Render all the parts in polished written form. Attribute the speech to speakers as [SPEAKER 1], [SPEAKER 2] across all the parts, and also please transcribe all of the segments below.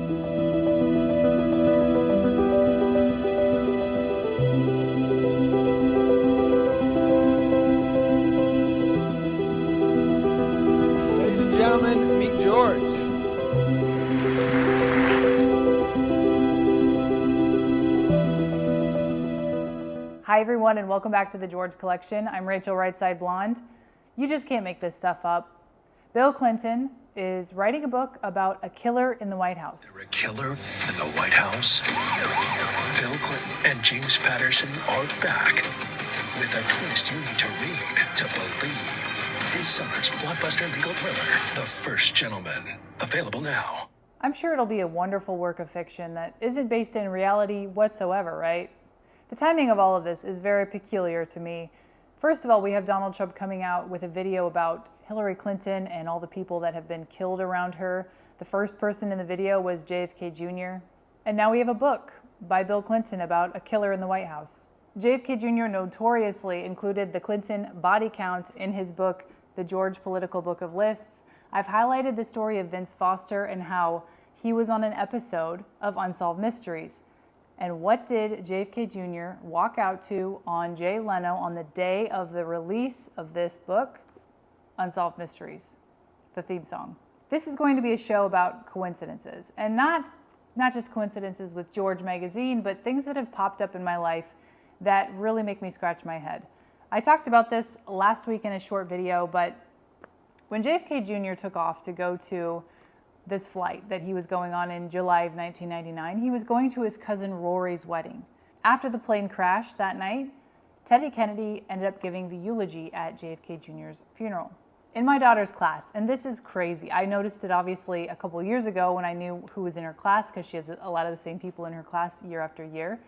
[SPEAKER 1] Ladies and gentlemen, meet George.
[SPEAKER 2] Hi everyone, and welcome back to the George Collection. I'm Rachel Rightside Blonde. You just can't make this stuff up. Bill Clinton is writing a book about a killer in the White House.
[SPEAKER 3] Is there a killer in the White House? Bill Clinton and James Patterson are back with a twist you need to read to believe. This summer's blockbuster legal thriller, The First Gentleman. Available now.
[SPEAKER 2] I'm sure it'll be a wonderful work of fiction that isn't based in reality whatsoever, right? The timing of all of this is very peculiar to me. First of all, we have Donald Trump coming out with a video about Hillary Clinton and all the people that have been killed around her. The first person in the video was JFK Jr. And now we have a book by Bill Clinton about a killer in the White House. JFK Jr. notoriously included the Clinton body count in his book, The George Political Book of Lists. I've highlighted the story of Vince Foster and how he was on an episode of Unsolved Mysteries. And what did JFK Jr. walk out to on Jay Leno on the day of the release of this book? Unsolved Mysteries, the theme song. This is going to be a show about coincidences, and not just coincidences with George magazine, but things that have popped up in my life that really make me scratch my head. I talked about this last week in a short video, but when JFK Jr. took off to go to this flight that he was going on in July of 1999, he was going to his cousin Rory's wedding. After the plane crashed that night, Teddy Kennedy ended up giving the eulogy at JFK Jr.'s funeral. In my daughter's class, and this is crazy, I noticed it obviously a couple years ago when I knew who was in her class, because she has a lot of the same people in her class year after year.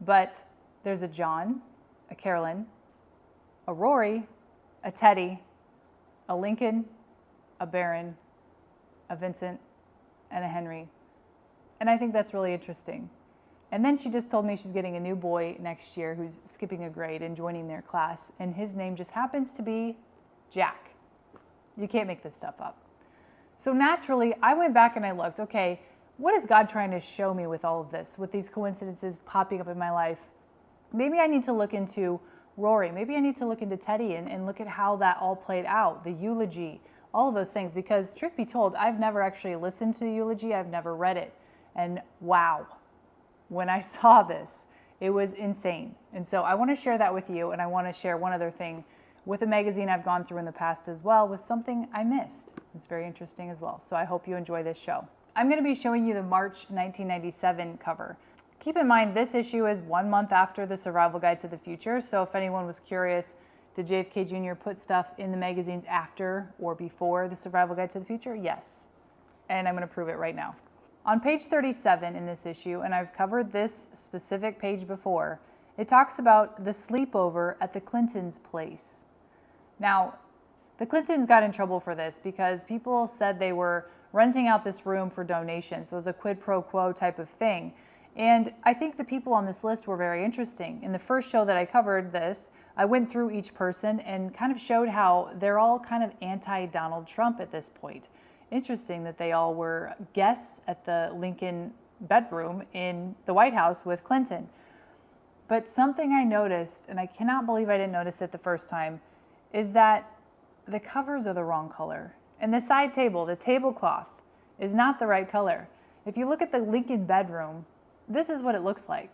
[SPEAKER 2] But there's a John, a Carolyn, a Rory, a Teddy, a Lincoln, a Barron, a Vincent, and a Henry. And I think that's really interesting. And then she just told me she's getting a new boy next year who's skipping a grade and joining their class, and his name just happens to be Jack. You can't make this stuff up. So naturally, I went back and I looked, okay, what is God trying to show me with all of this, with these coincidences popping up in my life? Maybe I need to look into Rory. Maybe I need to look into Teddy and look at how that all played out, the eulogy, all of those things, because truth be told, I've never actually listened to the eulogy. I've never read it. And wow, when I saw this, it was insane. And so I want to share that with you, and I want to share one other thing with a magazine I've gone through in the past as well, with something I missed. It's very interesting as well. So I hope you enjoy this show. I'm going to be showing you the March 1997 cover. Keep in mind, this issue is 1 month after the Survival Guide to the Future. So if anyone was curious, did JFK Jr. put stuff in the magazines after or before the Survival Guide to the Future? Yes. And I'm going to prove it right now. On page 37 in this issue, and I've covered this specific page before, it talks about the sleepover at the Clintons' place. Now, the Clintons got in trouble for this because people said they were renting out this room for donations. So it was a quid pro quo type of thing. And I think the people on this list were very interesting. In the first show that I covered this, I went through each person and kind of showed how they're all kind of anti-Donald Trump at this point. Interesting that they all were guests at the Lincoln bedroom in the White House with Clinton. But something I noticed, and I cannot believe I didn't notice it the first time, is that the covers are the wrong color. And the side table, the tablecloth, is not the right color. If you look at the Lincoln bedroom, this is what it looks like.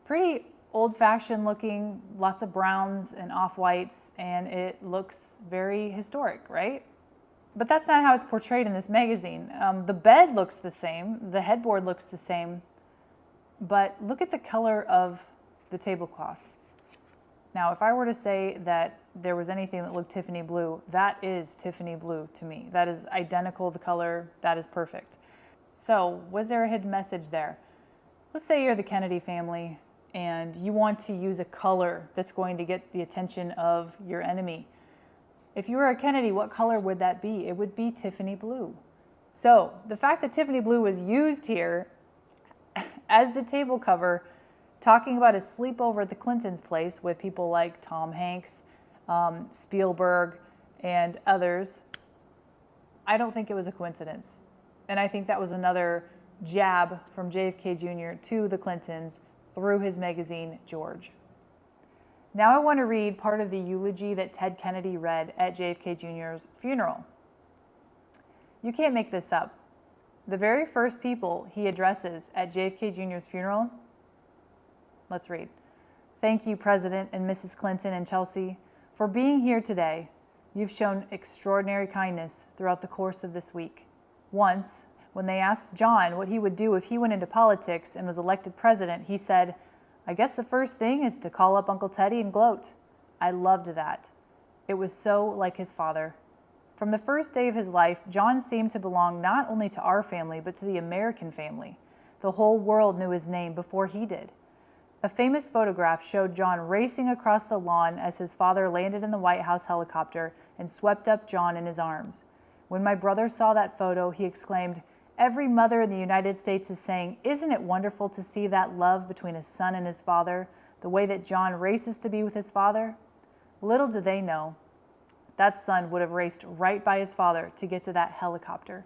[SPEAKER 2] Pretty old-fashioned looking, lots of browns and off-whites, and it looks very historic, right? But that's not how it's portrayed in this magazine. The bed looks the same, the headboard looks the same, but look at the color of the tablecloth. Now, if I were to say that there was anything that looked Tiffany blue, that is Tiffany blue to me. That is identical, the color, that is perfect. So, was there a hidden message there? Let's say you're the Kennedy family and you want to use a color that's going to get the attention of your enemy. If you were a Kennedy, what color would that be? It would be Tiffany blue. So the fact that Tiffany blue was used here as the table cover, talking about a sleepover at the Clintons' place with people like Tom Hanks, Spielberg, and others, I don't think it was a coincidence. And I think that was another jab from JFK Jr. to the Clintons through his magazine, George. Now I want to read part of the eulogy that Ted Kennedy read at JFK Jr.'s funeral. You can't make this up. The very first people he addresses at JFK Jr.'s funeral, let's read. Thank you, President and Mrs. Clinton and Chelsea, for being here today. You've shown extraordinary kindness throughout the course of this week. Once, when they asked John what he would do if he went into politics and was elected president, he said, I guess the first thing is to call up Uncle Teddy and gloat. I loved that. It was so like his father. From the first day of his life, John seemed to belong not only to our family, but to the American family. The whole world knew his name before he did. A famous photograph showed John racing across the lawn as his father landed in the White House helicopter and swept up John in his arms. When my brother saw that photo, he exclaimed, every mother in the United States is saying, isn't it wonderful to see that love between a son and his father, the way that John races to be with his father? Little did they know, that son would have raced right by his father to get to that helicopter.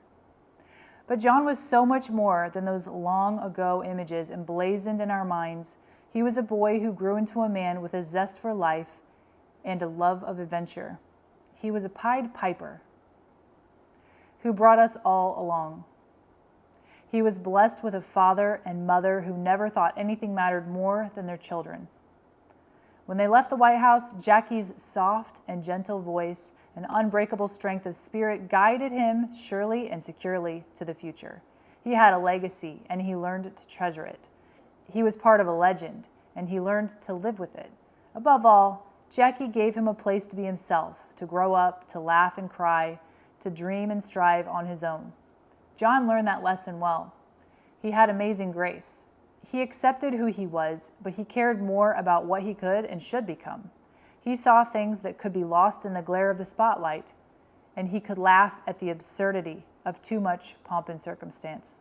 [SPEAKER 2] But John was so much more than those long ago images emblazoned in our minds. He was a boy who grew into a man with a zest for life and a love of adventure. He was a Pied Piper who brought us all along. He was blessed with a father and mother who never thought anything mattered more than their children. When they left the White House, Jackie's soft and gentle voice and unbreakable strength of spirit guided him surely and securely to the future. He had a legacy, and he learned to treasure it. He was part of a legend, and he learned to live with it. Above all, Jackie gave him a place to be himself, to grow up, to laugh and cry, to dream and strive on his own. John learned that lesson well. He had amazing grace. He accepted who he was, but he cared more about what he could and should become. He saw things that could be lost in the glare of the spotlight, and he could laugh at the absurdity of too much pomp and circumstance.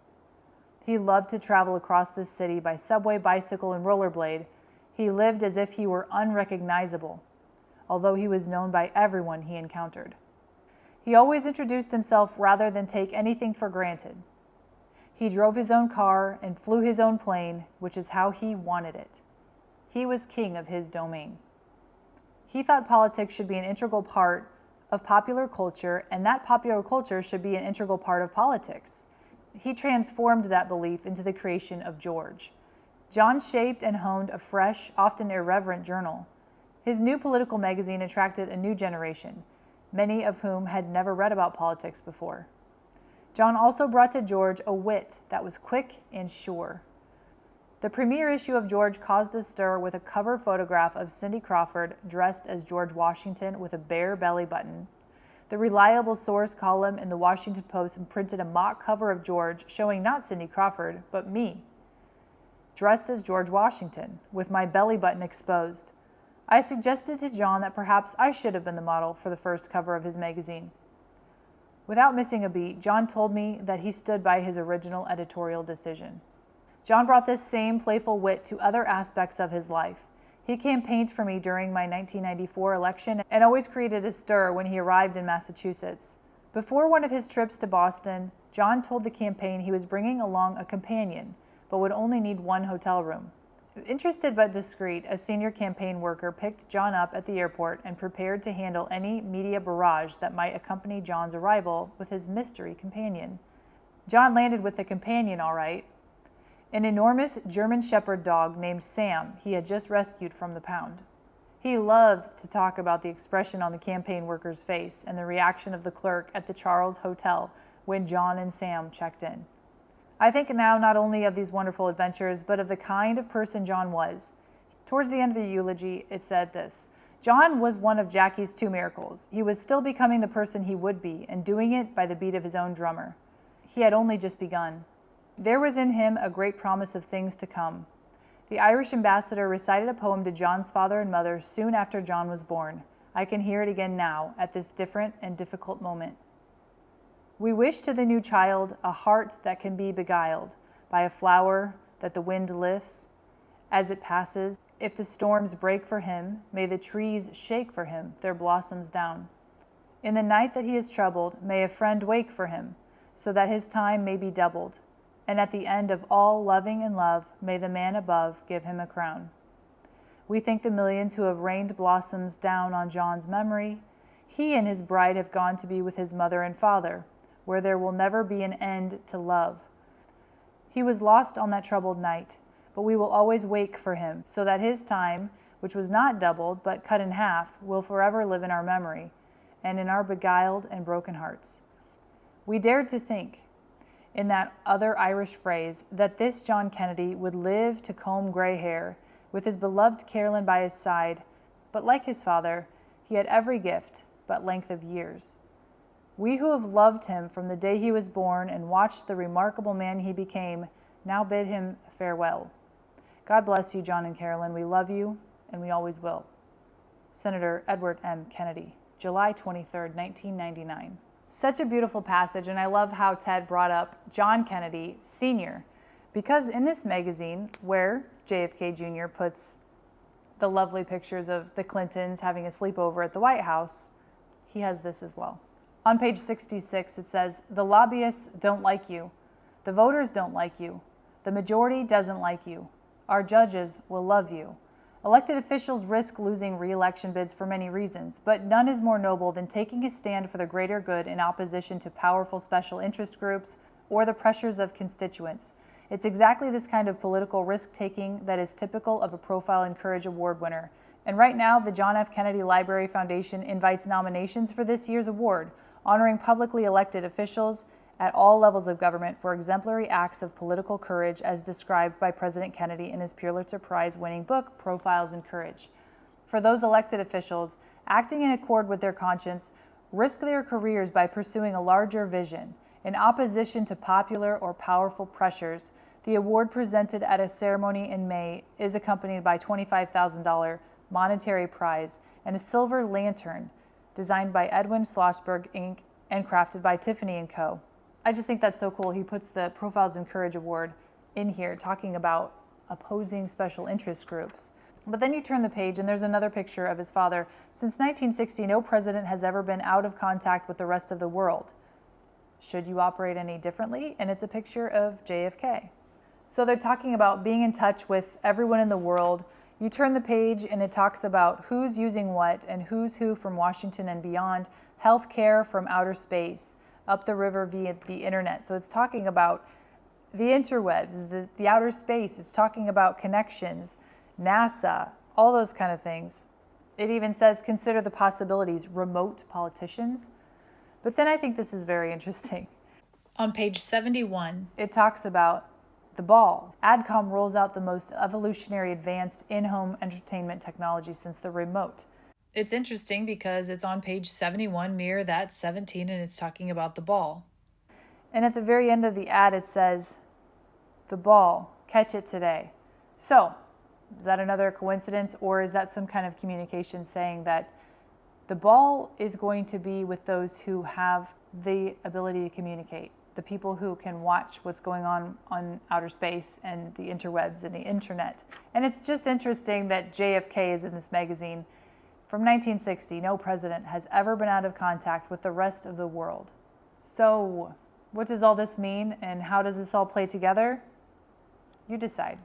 [SPEAKER 2] He loved to travel across this city by subway, bicycle, and rollerblade. He lived as if he were unrecognizable, although he was known by everyone he encountered. He always introduced himself rather than take anything for granted. He drove his own car and flew his own plane, which is how he wanted it. He was king of his domain. He thought politics should be an integral part of popular culture, and that popular culture should be an integral part of politics. He transformed that belief into the creation of George. John shaped and honed a fresh, often irreverent journal. His new political magazine attracted a new generation, many of whom had never read about politics before. John also brought to George a wit that was quick and sure. The premiere issue of George caused a stir with a cover photograph of Cindy Crawford dressed as George Washington with a bare belly button. The reliable source column in the Washington Post printed a mock cover of George showing not Cindy Crawford, but me, dressed as George Washington, with my belly button exposed. I suggested to John that perhaps I should have been the model for the first cover of his magazine. Without missing a beat, John told me that he stood by his original editorial decision. John brought this same playful wit to other aspects of his life. He campaigned for me during my 1994 election and always created a stir when he arrived in Massachusetts. Before one of his trips to Boston, John told the campaign he was bringing along a companion, but would only need one hotel room. Interested but discreet, a senior campaign worker picked John up at the airport and prepared to handle any media barrage that might accompany John's arrival with his mystery companion. John landed with the companion all right, an enormous German Shepherd dog named Sam he had just rescued from the pound. He loved to talk about the expression on the campaign worker's face and the reaction of the clerk at the Charles Hotel when John and Sam checked in. I think now not only of these wonderful adventures, but of the kind of person John was. Towards the end of the eulogy, it said this: John was one of Jackie's two miracles. He was still becoming the person he would be, and doing it by the beat of his own drummer. He had only just begun. There was in him a great promise of things to come. The Irish ambassador recited a poem to John's father and mother soon after John was born. I can hear it again now, at this different and difficult moment. We wish to the new child a heart that can be beguiled by a flower that the wind lifts as it passes. If the storms break for him, may the trees shake for him their blossoms down. In the night that he is troubled, may a friend wake for him, so that his time may be doubled. And at the end of all loving and love, may the man above give him a crown. We thank the millions who have rained blossoms down on John's memory. He and his bride have gone to be with his mother and father, where there will never be an end to love. He was lost on that troubled night, but we will always wake for him, so that his time, which was not doubled, but cut in half, will forever live in our memory, and in our beguiled and broken hearts. We dared to think, in that other Irish phrase, that this John Kennedy would live to comb gray hair, with his beloved Carolyn by his side, but like his father, he had every gift but length of years. We who have loved him from the day he was born and watched the remarkable man he became, now bid him farewell. God bless you, John and Carolyn. We love you, and we always will. Senator Edward M. Kennedy, July 23rd, 1999. Such a beautiful passage, and I love how Ted brought up John Kennedy Sr., because in this magazine, where JFK Jr. puts the lovely pictures of the Clintons having a sleepover at the White House, he has this as well. On page 66, it says, "The lobbyists don't like you. The voters don't like you. The majority doesn't like you. Our judges will love you. Elected officials risk losing re-election bids for many reasons, but none is more noble than taking a stand for the greater good in opposition to powerful special interest groups or the pressures of constituents. It's exactly this kind of political risk-taking that is typical of a Profile and Courage Award winner. And right now, the John F. Kennedy Library Foundation invites nominations for this year's award, honoring publicly elected officials at all levels of government for exemplary acts of political courage as described by President Kennedy in his Pulitzer Prize-winning book, Profiles in Courage. For those elected officials, acting in accord with their conscience, risk their careers by pursuing a larger vision. In opposition to popular or powerful pressures, the award presented at a ceremony in May is accompanied by $25,000 monetary prize and a silver lantern designed by Edwin Schlossberg, Inc. and crafted by Tiffany & Co. I just think that's so cool. He puts the Profiles in Courage Award in here talking about opposing special interest groups. But then you turn the page and there's another picture of his father. Since 1960, no president has ever been out of contact with the rest of the world. Should you operate any differently? And it's a picture of JFK. So they're talking about being in touch with everyone in the world. You turn the page and it talks about who's using what and who's who from Washington and beyond, healthcare from outer space, up the river via the internet. So it's talking about the interwebs, the outer space. It's talking about connections, NASA, all those kind of things. It even says, consider the possibilities, remote politicians. But then I think this is very interesting. On page 71, it talks about the ball. AdCom rolls out the most evolutionary advanced in-home entertainment technology since the remote. It's interesting because it's on page 71, mirror that 17, and it's talking about the ball. And at the very end of the ad, it says, the ball, catch it today. So, is that another coincidence, or is that some kind of communication saying that the ball is going to be with those who have the ability to communicate, the people who can watch what's going on outer space and the interwebs and the internet? And it's just interesting that JFK is in this magazine. From 1960, no president has ever been out of contact with the rest of the world. So, what does all this mean, and how does this all play together? You decide.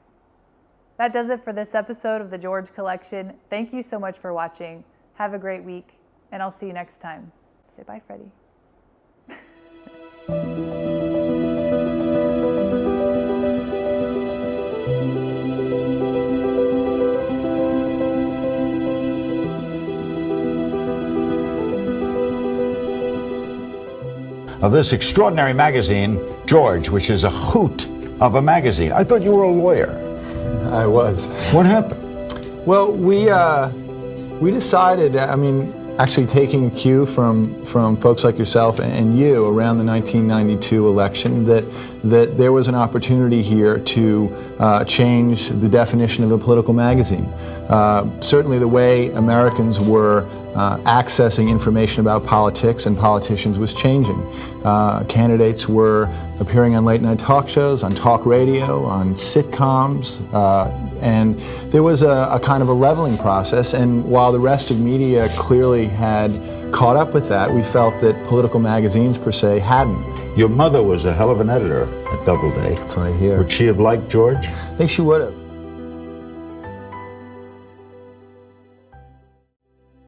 [SPEAKER 2] That does it for this episode of the George Collection. Thank you so much for watching. Have a great week, and I'll see you next time. Say bye, Freddie.
[SPEAKER 4] Of this extraordinary magazine, George, which is a hoot of a magazine. I thought you were a lawyer.
[SPEAKER 5] I was.
[SPEAKER 4] What happened?
[SPEAKER 5] Well, we decided, actually taking a cue from folks like yourself and you around the 1992 election, that there was an opportunity here to change the definition of a political magazine. Certainly the way Americans were accessing information about politics and politicians was changing. Candidates were appearing on late night talk shows, on talk radio, on sitcoms, and there was a kind of a leveling process. And while the rest of media clearly had caught up with that, we felt that political magazines per se hadn't.
[SPEAKER 4] Your mother was a hell of an editor at Doubleday.
[SPEAKER 5] That's what I hear.
[SPEAKER 4] Would she have liked George?
[SPEAKER 5] I think she would have.